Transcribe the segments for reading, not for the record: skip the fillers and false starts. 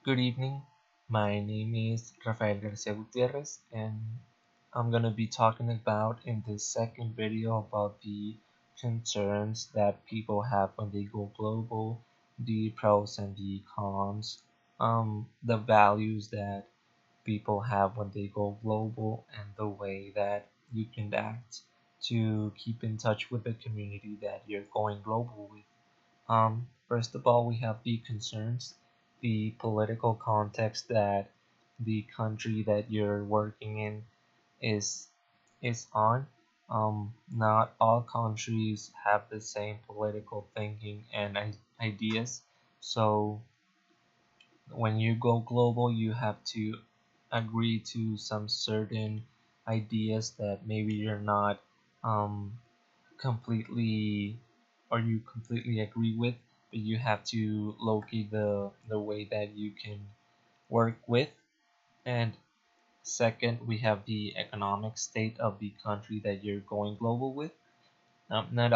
Good evening. My name is Rafael Garcia Gutierrez, and I'm gonna be talking about in this second video about the concerns that people have when they go global, the pros and the cons, the values that people have when they go global, and the way that you can act to keep in touch with the community that you're going global with. First of all, we have the concerns, the political context that the country that you're working in is is on. Not all countries have the same political thinking and ideas. So when you go global, you have to agree to some certain ideas that maybe you're not um, completely or you completely agree with, but you have to locate the way that you can work with. And second, we have the economic state of the country that you're going global with. Not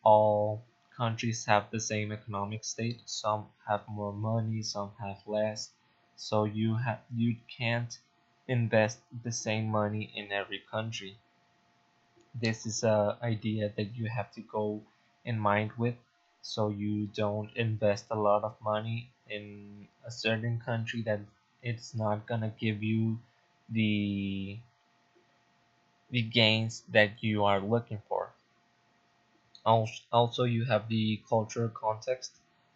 all countries have the same economic state. Some have more money, some have less. So you can't invest the same money in every country. This is a idea that you have to go in mind with, so you don't invest a lot of money in a certain country that it's not gonna give you the the gains that you are looking for. Also, you have the cultural context.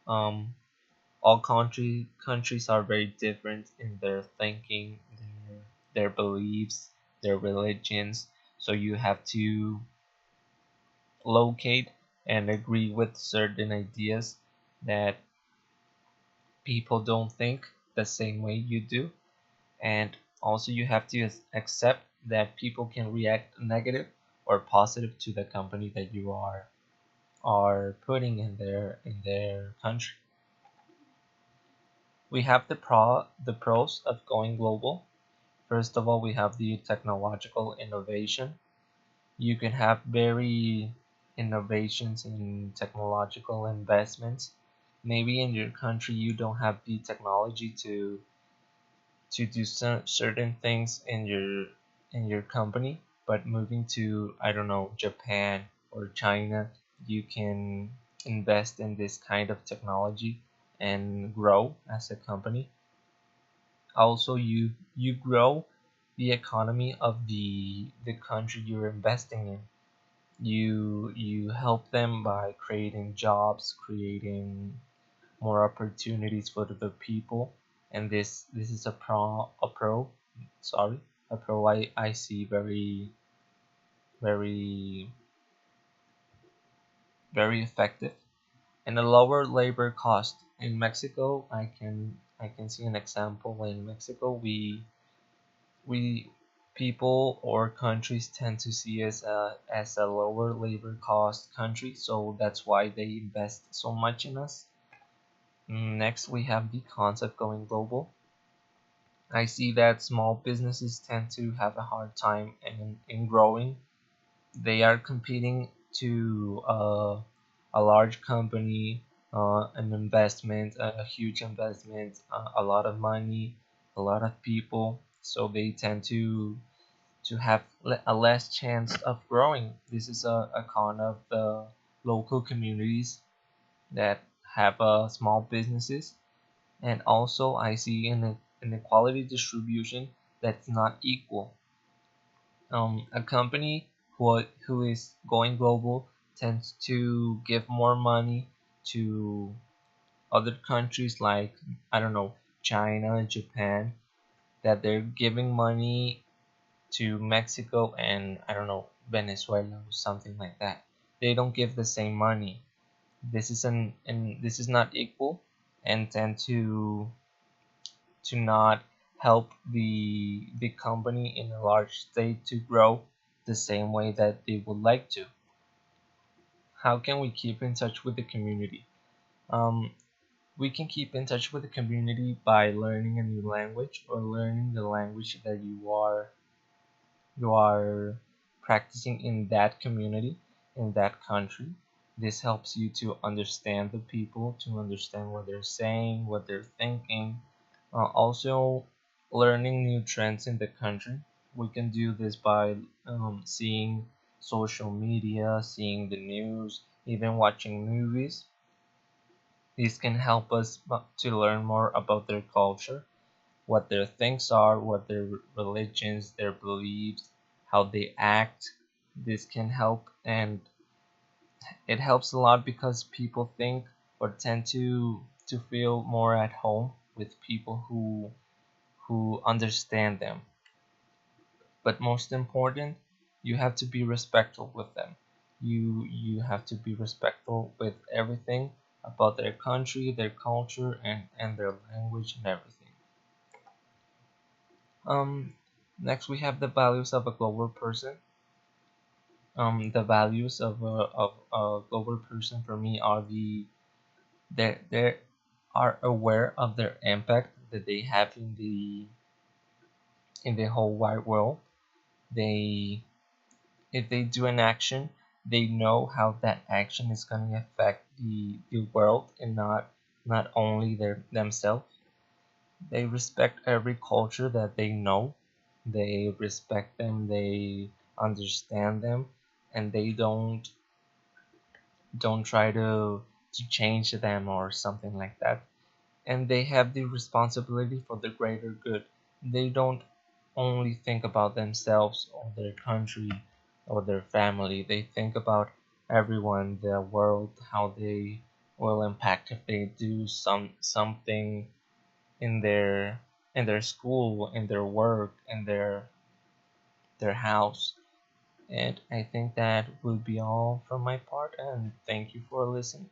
um, all countries are very different in their thinking, their beliefs, their religions, so you have to locate and agree with certain ideas that people don't think the same way you do. And also you have to accept that people can react negative or positive to the company that you are putting in their country. We have the pros of going global. First of all, we have the technological innovation. You can have very innovations in technological investments. Maybe in your country you don't have the technology to do certain things in your company, but moving to, I don't know, Japan or China, you can invest in this kind of technology and grow as a company. Also, you grow the economy of the country you're investing in. You help them by creating jobs, creating more opportunities for the people, and this is a pro I see very very effective. And a lower labor cost in Mexico. I can see an example. In Mexico, we people or countries tend to see us as a lower labor cost country, so that's why they invest so much in us. Next, we have the concept going global. I see that small businesses tend to have a hard time in growing. They are competing to a large company, an investment, a huge investment, a lot of money, a lot of people. So they tend to have a less chance of growing. This is a con of the local communities that have small businesses. And also I see an inequality distribution that's not equal. A company who is going global tends to give more money to other countries like, I don't know, China, Japan, that they're giving money to Mexico and, I don't know, Venezuela or something like that. They don't give the same money. This is not equal, and tend to not help the company in a large state to grow the same way that they would like to. How can we keep in touch with the community? Um, we can keep in touch with the community by learning a new language, or learning the language that you are practicing in that community, in that country. This helps you to understand the people, to understand what they're saying, what they're thinking, Also, learning new trends in the country. We can do this by seeing social media, seeing the news, even watching movies. These can help us to learn more about their culture, what their things are, what their religions, their beliefs, how they act. This can help, and it helps a lot because people think or tend to feel more at home with people who understand them. But most important, you have to be respectful with them. You have to be respectful with everything about their country, their culture, and their language and everything. Um, Next we have the values of a global person. The values of a global person for me are they are aware of their impact that they have in the whole wide world. They If they do an action, they know how that action is going to affect the world and not only themselves. They respect every culture that they know. They respect them, they understand them, and they don't try to change them or something like that. And they have the responsibility for the greater good. They don't only think about themselves or their country or their family. They think about everyone, the world, how they will impact if they do something in their school, in their work, in their house. And I think that will be all from my part, and thank you for listening.